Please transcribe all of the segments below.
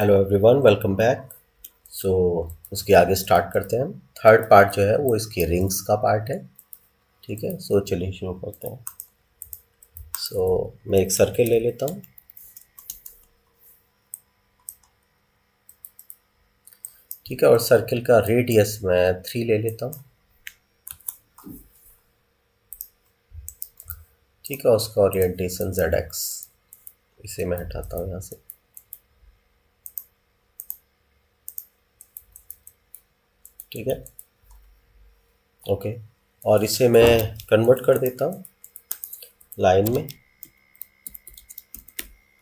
Hello everyone, welcome back. So उसके आगे start करते हैं हम। थर्ड पार्ट जो है वो इसके रिंग्स का पार्ट है। ठीक है, सो चलिए शुरू करते हैं। सो मैं एक सर्किल ले लेता हूँ। ठीक है, और सर्किल का रेडियस मैं 3 ले लेता हूँ। ठीक है, उसका ओरिएंटेशन ZX। इसे मैं हटाता हूँ यहाँ से। ठीक है, ओके। और इसे मैं कन्वर्ट कर देता हूँ लाइन में।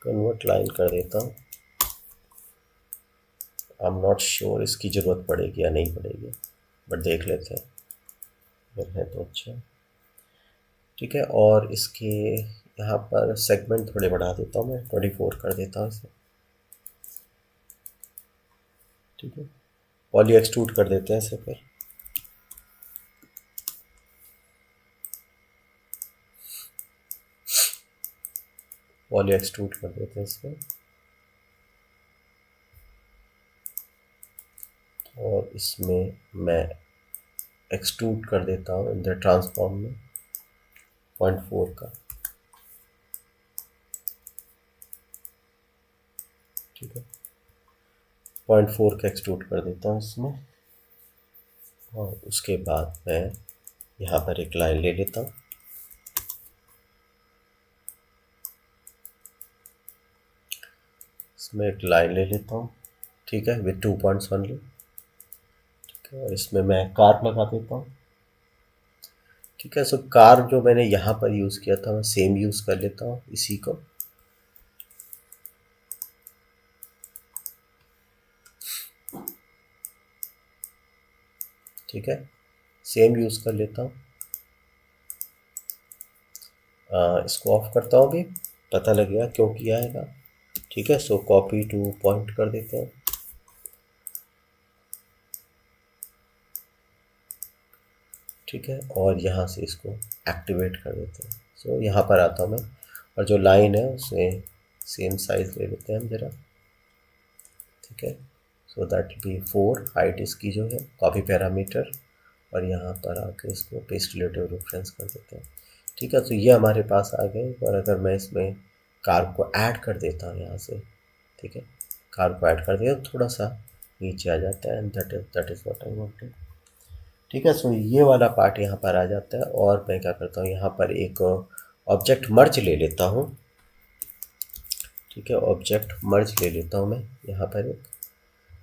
कन्वर्ट लाइन कर देता हूँ। आई एम नॉट श्योर इसकी ज़रूरत पड़ेगी या नहीं पड़ेगी, बट देख लेते हैं। अगर है तो अच्छा। ठीक है, और इसके यहाँ पर सेगमेंट थोड़े बढ़ा देता हूँ, मैं 24 कर देता हूँ इसे। ठीक है, पॉली एक्सट्रूड कर देते हैं इसे फिर। पॉली एक्सट्रूड कर देते हैं इसमें, और इसमें मैं एक्सट्रूड कर देता हूँ इन द ट्रांसफॉर्म में 0.4 का। ठीक है, 0.4 का एक्सट्रूड कर देता हूँ इसमें। और उसके बाद मैं यहाँ पर एक लाइन ले लेता हूँ। इसमें एक लाइन ले लेता हूँ। ठीक है, विथ 2 पॉइंट्स ओनली। ठीक है, और इसमें मैं कार्व लगा देता हूँ। ठीक है, सो कार्व जो मैंने यहाँ पर यूज़ किया था मैं सेम यूज़ कर लेता हूँ इसी को। ठीक है, सेम यूज़ कर लेता हूँ। इसको ऑफ करता हूँ, अभी पता लग गया क्यों किया है ना। ठीक है, सो कॉपी टू पॉइंट कर देते हैं। ठीक है, और यहाँ से इसको एक्टिवेट कर देते हैं। सो यहाँ पर आता हूँ मैं, और जो लाइन है उसे सेम साइज ले लेते हैं हम ज़रा। ठीक है, सो दैट बी 4 हाइट इसकी जो है कॉपी पैरामीटर, और यहाँ पर आके इसको पेस्ट रिलेटिव रेफरेंस कर देते हैं। ठीक है, तो ये हमारे पास आ गए। और अगर मैं इसमें कार्व को ऐड कर देता हूँ यहाँ से। ठीक है, कार्व को ऐड कर दिया तो थोड़ा सा नीचे आ जाता है, and that is what I wanted. ठीक है, सो ये वाला पार्ट यहाँ पर आ जाता है। और मैं क्या करता हूँ, यहाँ पर एक ऑब्जेक्ट मर्ज ले लेता हूँ। ठीक है, ऑब्जेक्ट मर्ज ले लेता हूँ मैं यहाँ पर एक।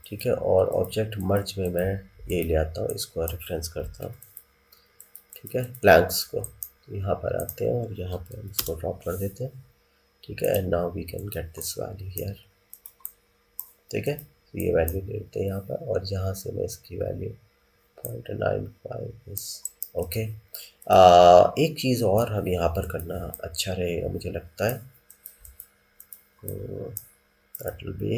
ठीक है, और ऑब्जेक्ट मर्ज में मैं ये ले आता हूँ, इसको रेफरेंस करता हूँ। ठीक है, प्लैंक्स को। तो यहाँ पर आते हैं और यहाँ पर हम इसको ड्रॉप कर देते हैं। ठीक है, and now we can get this value here. ठीक है, तो ये वैल्यू ले लेते हैं यहाँ पर, और यहाँ से मैं इसकी वैल्यू 0.95 इस ओके। एक चीज़ और हम यहाँ पर करना अच्छा रहेगा मुझे लगता है। दैट विल बी,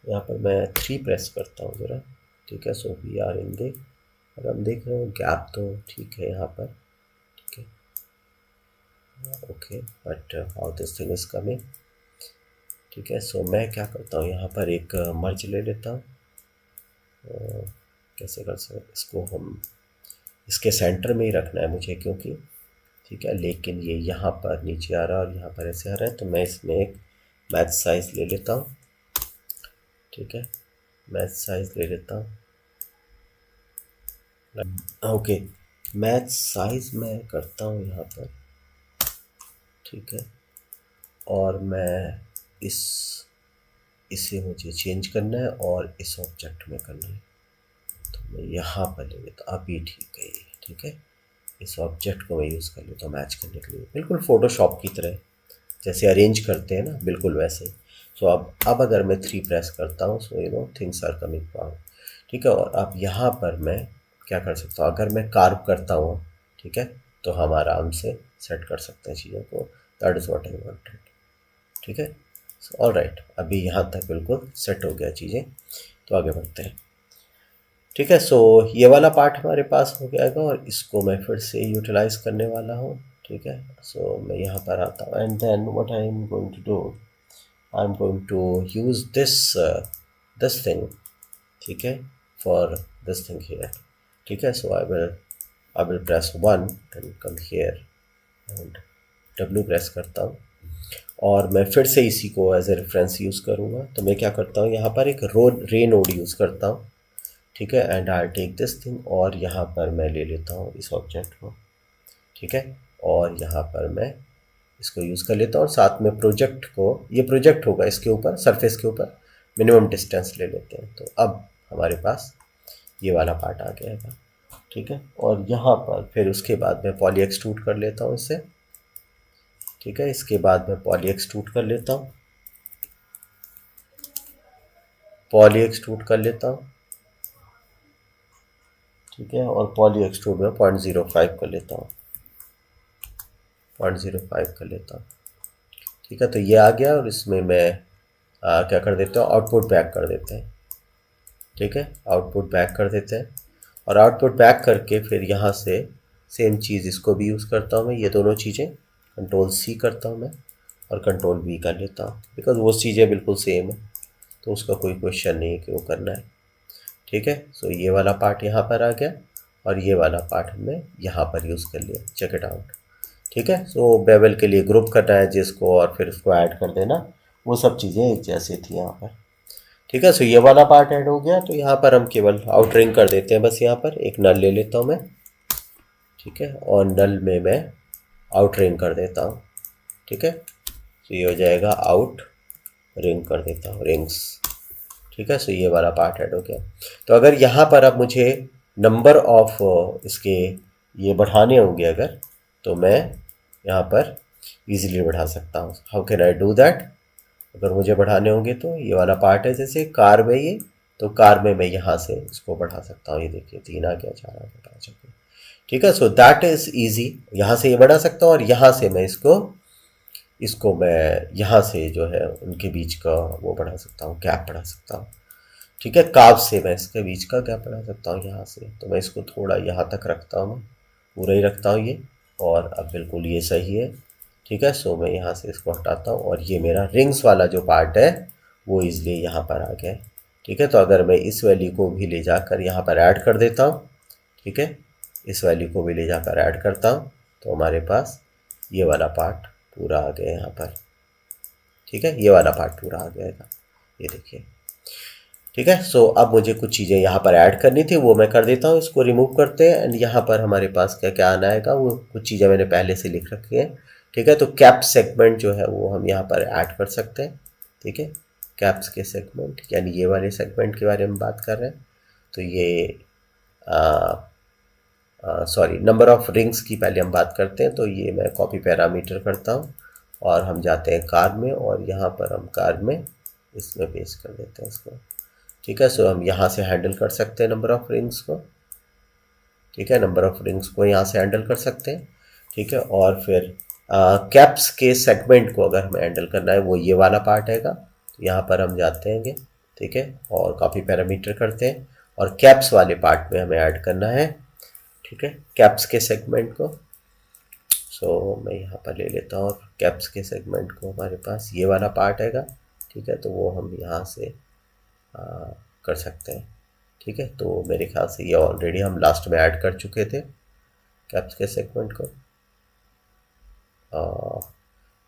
यहाँ पर मैं 3 प्रेस करता हूँ ज़रा। ठीक है, सो वी आर इन दे, और हम देख रहे हैं गैप तो ठीक है यहाँ पर। ठीक है, okay, but how this thing is coming. ठीक है, सो मैं क्या करता हूँ, यहाँ पर एक मर्ज ले लेता हूँ। कैसे कर सकते इसको, हम इसके सेंटर में ही रखना है मुझे क्योंकि। ठीक है, लेकिन ये यहाँ पर नीचे आ रहा है और यहाँ पर ऐसे आ रहा है, तो मैं इसमें एक मैच साइज ले लेता हूँ। ठीक है, मैच साइज ले लेता हूँ। ओके, मैच साइज मैं करता हूँ यहाँ पर। ठीक है, और मैं इसे मुझे चेंज करना है और इस ऑब्जेक्ट में करना है। तो मैं यहाँ पर ले लेता हूँ, अभी ठीक है ये। ठीक है, इस ऑब्जेक्ट को मैं यूज़ कर लेता हूँ मैच करने के लिए, बिल्कुल फ़ोटोशॉप की तरह जैसे अरेंज करते हैं ना, बिल्कुल वैसे ही। सो अब अगर मैं 3 प्रेस करता हूँ, so you know things are coming from. ठीक है, और अब यहाँ पर मैं क्या कर सकता हूँ, अगर मैं कार्व करता हूँ। ठीक है, तो हम आराम से सेट कर सकते हैं चीज़ों को। That is what I wanted. ठीक है, ऑल राइट, अभी यहाँ तक बिल्कुल सेट हो गया चीज़ें। तो आगे बढ़ते हैं। ठीक है, सो ये वाला पार्ट हमारे पास हो जाएगा, और इसको मैं फिर से यूटिलाइज करने वाला हूँ। ठीक है, सो मैं यहाँ पर आता हूँ, and then what I am going to do, I am going to use this thing, ठीक है, फॉर दिस थिंग हियर, ठीक है। So I will press 1 and come here and W press करता हूँ और मैं फिर से इसी को एज ए रेफरेंस यूज़ करूँगा। तो मैं क्या करता हूँ, यहाँ पर एक रे नोड यूज़ करता हूँ, ठीक है, and I take this thing और यहाँ पर मैं ले लेता हूँ इस ऑब्जेक्ट को, ठीक है, और यहाँ पर मैं इसको यूज़ कर लेता हूँ और साथ में प्रोजेक्ट को, ये प्रोजेक्ट होगा इसके ऊपर, सरफेस के ऊपर मिनिमम डिस्टेंस ले लेते हैं। तो अब हमारे पास ये वाला पार्ट आ गया, ठीक है। और यहाँ पर फिर उसके बाद मैं पॉली एक्सट्रूड कर लेता हूँ इसे, ठीक है। इसके बाद मैं पॉली एक्सट्रूड कर लेता हूँ, पॉली एक्सट्रूड कर लेता हूँ, ठीक है, और पॉली एक्सट्रूड में 0.05 कर लेता हूँ, 0.05 कर लेता हूँ, ठीक है। तो ये आ गया और इसमें मैं क्या कर देता हूँ, आउटपुट बैक कर देते हैं, ठीक है, आउटपुट बैक कर देते हैं। और आउटपुट बैक करके फिर यहाँ से सेम चीज़ इसको भी यूज़ करता हूँ मैं, ये दोनों चीज़ें Ctrl+C करता हूँ मैं और Ctrl+V कर लेता हूँ, बिकॉज वो चीज़ें बिल्कुल सेम है, तो उसका कोई क्वेश्चन नहीं है कि वो करना है, ठीक है। सो ये वाला पार्ट यहाँ पर आ गया और ये वाला पार्ट हमने यहाँ पर यूज़ कर लिया, चेक इट आउट, ठीक है। सो बेवल के लिए ग्रुप करना है जिसको और फिर उसको ऐड कर देना, वो सब चीज़ें एक जैसे थी यहाँ पर, ठीक है। सो ये वाला पार्ट ऐड हो गया। तो यहाँ पर हम केवल आउटरिंग कर देते हैं, बस यहाँ पर एक नल ले लेता हूँ मैं, ठीक है, और नल में मैं आउटरिंग कर देता हूँ, ठीक है। तो ये हो जाएगा आउट रिंग कर देता हूँ, रिंग्स, ठीक है। सो ये वाला पार्ट ऐड हो गया। तो अगर यहाँ पर अब मुझे नंबर ऑफ इसके ये बढ़ाने होंगे अगर, तो मैं यहाँ पर इजीली बढ़ा सकता हूँ। How can I do that? अगर मुझे बढ़ाने होंगे तो ये वाला पार्ट है, जैसे कार में ये, तो कार में मैं यहाँ से इसको बढ़ा सकता हूँ, ये देखिए 3 आ गया, 4 आ गया, 5 आ गया, ठीक है। सो दैट इज़ ईजी, यहाँ से ये बढ़ा सकता हूँ और यहाँ से मैं इसको मैं यहाँ से जो है उनके बीच का वो बढ़ा सकता हूँ, गैप बढ़ा सकता हूँ, ठीक है। काब से मैं इसके बीच का गैप बढ़ा सकता हूँ यहाँ से, तो मैं इसको थोड़ा यहाँ तक रखता हूँ, मैं पूरा ही रखता हूँ ये, और अब बिल्कुल ये सही है, ठीक है। सो मैं यहाँ से इसको हटाता हूँ और ये मेरा रिंग्स वाला जो पार्ट है वो इसलिए यहाँ पर आ गया, ठीक है। तो अगर मैं इस वैल्यू को भी ले जाकर यहाँ पर ऐड कर देता हूँ, ठीक है, इस वैल्यू को भी ले जाकर ऐड करता हूँ, तो हमारे पास ये वाला पार्ट पूरा आ गया यहाँ पर, ठीक है, ये वाला पार्ट पूरा आ जाएगा, ये देखिए, ठीक है। सो अब मुझे कुछ चीज़ें यहाँ पर ऐड करनी थी, वो मैं कर देता हूँ, इसको रिमूव करते हैं एंड यहाँ पर हमारे पास क्या क्या आना आएगा, वो कुछ चीज़ें मैंने पहले से लिख रखी हैं, ठीक है। तो कैप सेगमेंट जो है वो हम यहाँ पर ऐड कर सकते हैं, ठीक है, कैप्स के सेगमेंट, यानी ये वाले सेगमेंट के बारे में बात कर रहे हैं। तो ये सॉरी, नंबर ऑफ रिंग्स की पहले हम बात करते हैं। तो ये मैं कॉपी पैरामीटर करता हूँ और हम जाते हैं कार में और यहाँ पर हम कार में इसमें पेस्ट कर देते हैं इसको, ठीक है। सो हम यहाँ से हैंडल कर सकते हैं नंबर ऑफ रिंग्स को, ठीक है, नंबर ऑफ रिंग्स को यहाँ से हैंडल कर सकते हैं, ठीक है। और फिर कैप्स के सेगमेंट को अगर हमें हैंडल करना है, वो ये वाला पार्ट हैगा, तो यहाँ पर हम जाते हैं, ठीक है, और कॉपी पैरामीटर करते हैं और कैप्स वाले पार्ट में हमें ऐड करना है, ठीक है, कैप्स के सेगमेंट को। सो मैं यहाँ पर ले लेता हूँ और कैप्स के सेगमेंट को, हमारे पास ये वाला पार्ट हैगा, ठीक है, तो वो हम यहाँ से कर सकते हैं, ठीक है। तो मेरे ख्याल से ये ऑलरेडी हम लास्ट में ऐड कर चुके थे कैप्स के सेगमेंट को,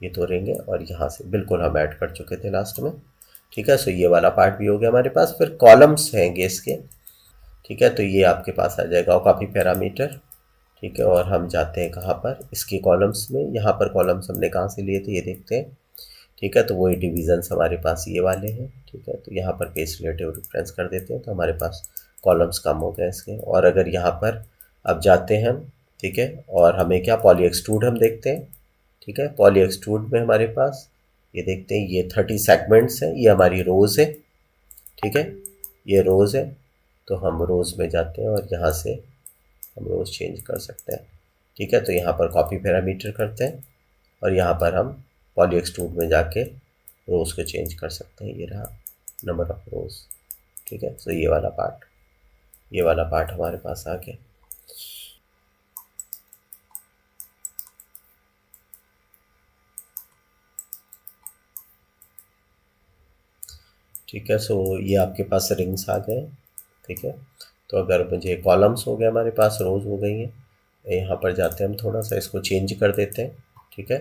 ये तो रहेंगे और यहाँ से बिल्कुल हम ऐड कर चुके थे लास्ट में, ठीक है। सो ये वाला पार्ट भी हो गया हमारे पास। फिर कॉलम्स हैंगे इसके, ठीक है, तो ये आपके पास आ जाएगा और कॉपी पैरामीटर, ठीक है, और हम जाते हैं कहाँ पर, इसके कॉलम्स में। यहाँ पर कॉलम्स हमने कहाँ से लिए थे ये देखते हैं, ठीक है। तो वही डिविजन्स हमारे पास ये वाले हैं, ठीक है। तो यहाँ पर पेज रिलेटिव रेफरेंस कर देते हैं, तो हमारे पास कॉलम्स कम हो गए इसके। और अगर यहाँ पर अब जाते हैं हम, ठीक है, और हमें क्या पॉली एक्सट्रूड हम देखते हैं, ठीक है, पॉली एक्सट्रूड में हमारे पास ये देखते हैं, ये 30 सेगमेंट्स हैं, ये हमारी रोज़ है, ठीक है, ये रोज़ है। तो हम रोज़ में जाते हैं और यहाँ से हम रोज़ चेंज कर सकते हैं, ठीक है। तो यहाँ पर कॉपी पैरामीटर करते हैं और यहाँ पर हम पॉली एक्सट्रूड में जाके रोज़ को चेंज कर सकते हैं, ये रहा नंबर ऑफ रोज़, ठीक है। तो ये वाला पार्ट हमारे पास आ गया। ठीक है। सो ये आपके पास रिंग्स आ गए। ठीक है। तो अगर मुझे कॉलम्स हो गए, हमारे पास रोज़ हो गई हैं, यहाँ पर जाते हैं हम, थोड़ा सा इसको चेंज कर देते हैं। ठीक है।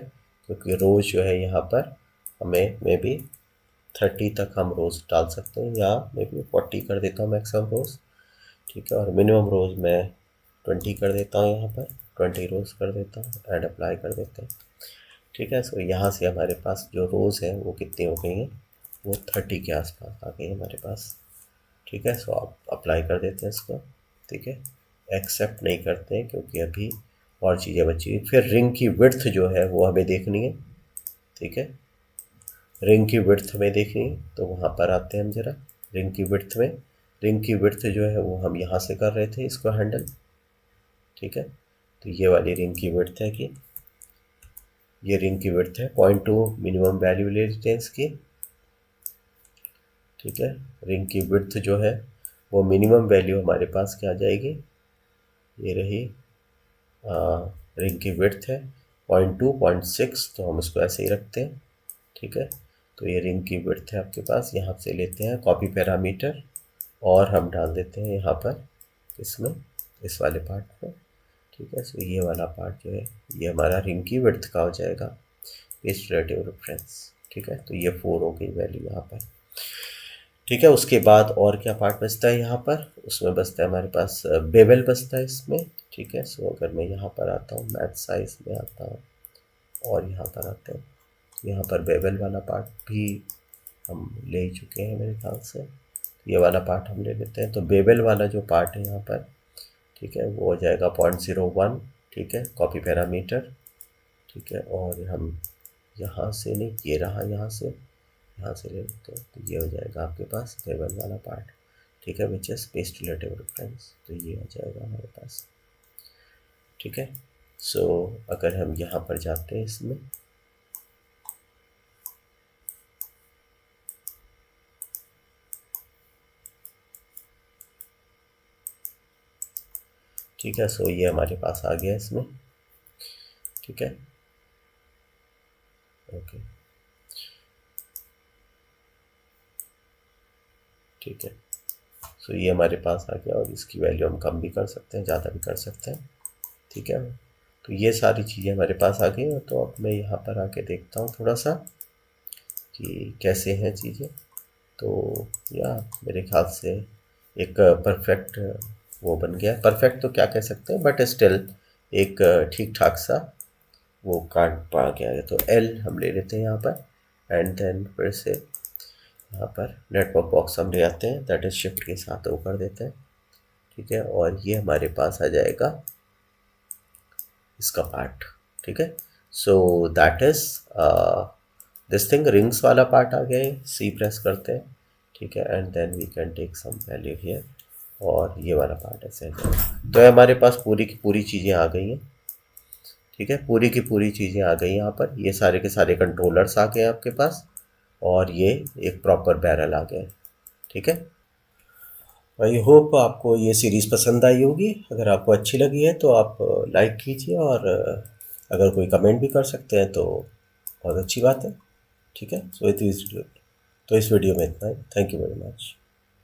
क्योंकि रोज़ जो है यहाँ पर हमें मे बी 30 तक हम रोज़ डाल सकते हैं, या मे बी 40 कर देता हूँ मैक्सिमम रोज़। ठीक है। और मिनिमम रोज़ मैं 20 कर देता हूँ, यहाँ पर 20 रोज़ कर देता हूँ एंड अप्लाई कर देते हैं। ठीक है। सो यहाँ से हमारे पास जो रोज़ हैं वो कितनी हो गई हैं, वो 30 के आसपास आ गई है हमारे पास। ठीक है। सो आप अप्लाई कर देते हैं इसको। ठीक है। एक्सेप्ट नहीं करते हैं क्योंकि अभी और चीज़ें बची हुई। फिर रिंग की विड्थ जो है वो हमें देखनी है। ठीक है। रिंग की विड्थ हमें देखनी है, तो वहाँ पर आते हैं हम ज़रा रिंग की विड्थ में। रिंग की विड्थ जो है वो हम यहाँ से कर रहे थे इसको हैंडल। ठीक है। तो ये वाली रिंग की विड्थ है कि ये रिंग की विड्थ है 0.2 मिनिमम वैल्यू ले लेते हैं इसकी। ठीक है। रिंग की विड्थ जो है वो मिनिमम वैल्यू हमारे पास क्या आ जाएगी, ये रही रिंग की विड्थ है 0.2 0.6, तो हम इसको ऐसे ही रखते हैं। ठीक है। तो ये रिंग की विड्थ है आपके पास। यहाँ से लेते हैं कॉपी पैरामीटर और हम डाल देते हैं यहाँ पर इसमें, इस वाले पार्ट में। ठीक है। सो ये वाला पार्ट जो है ये हमारा रिंग की विड्थ का हो जाएगा, पेस्ट रिलेटिव रेफरेंस। ठीक है। तो ये 4 हो गई वैल्यू यहाँ पर। ठीक है। उसके बाद और क्या पार्ट बचता है यहाँ पर, उसमें बचता है हमारे पास बेवल बचता है इसमें। ठीक है। सो अगर मैं यहाँ पर आता हूँ, मैथ साइज में आता हूँ और यहाँ पर आते हैं, यहाँ पर बेवल वाला पार्ट भी हम ले ही चुके हैं मेरे ख्याल से। ये वाला पार्ट हम ले लेते हैं। तो बेवल वाला जो पार्ट है यहाँ पर, ठीक है, वो हो जाएगा 0.01। ठीक है। Copy parameter. ठीक है। और हम यहाँ से नहीं, ये रहा, यहाँ से ले लेते हैं, तो ये हो जाएगा आपके पास बेवल वाला पार्ट। ठीक है। Which is paste relative reference, तो ये हो जाएगा हमारे पास। ठीक है। सो अगर हम यहाँ पर जाते हैं इसमें, ठीक है। सो ये हमारे पास आ गया इसमें। ठीक है। ओके। ठीक है। सो ये हमारे पास आ गया और इसकी वैल्यू हम कम भी कर सकते हैं, ज़्यादा भी कर सकते हैं। ठीक है। तो ये सारी चीज़ें हमारे पास आ गई। तो अब मैं यहाँ पर आके देखता हूँ थोड़ा सा कि कैसे हैं चीज़ें। तो या मेरे ख्याल से एक परफेक्ट वो बन गया। परफेक्ट तो क्या कह सकते हैं, बट स्टिल एक ठीक ठाक सा वो कार्ड पा गया है। तो एल हम ले लेते हैं यहाँ पर एंड देन फिर से यहाँ पर नेटवर्क बॉक्स हम ले आते हैं, दैट इज शिफ्ट के साथ वो कर देते हैं। ठीक है। और ये हमारे पास आ जाएगा इसका पार्ट। ठीक है। So that is this thing, rings वाला पार्ट आ गया है। सी प्रेस करते हैं। ठीक है। And then we can take some value here, और ये वाला पार्ट ऐसे। तो हमारे पास पूरी की पूरी चीज़ें आ गई हैं। ठीक है। पूरी की पूरी चीज़ें आ गई यहाँ पर। ये सारे के सारे कंट्रोलर्स आ गए आपके पास, और ये एक प्रॉपर बैरल आ गया। ठीक है। आई होप आपको ये सीरीज़ पसंद आई होगी। अगर आपको अच्छी लगी है तो आप लाइक कीजिए, और अगर कोई कमेंट भी कर सकते हैं तो बहुत अच्छी बात है। ठीक है। सो इस वीडियो में इतना ही। Thank you very much.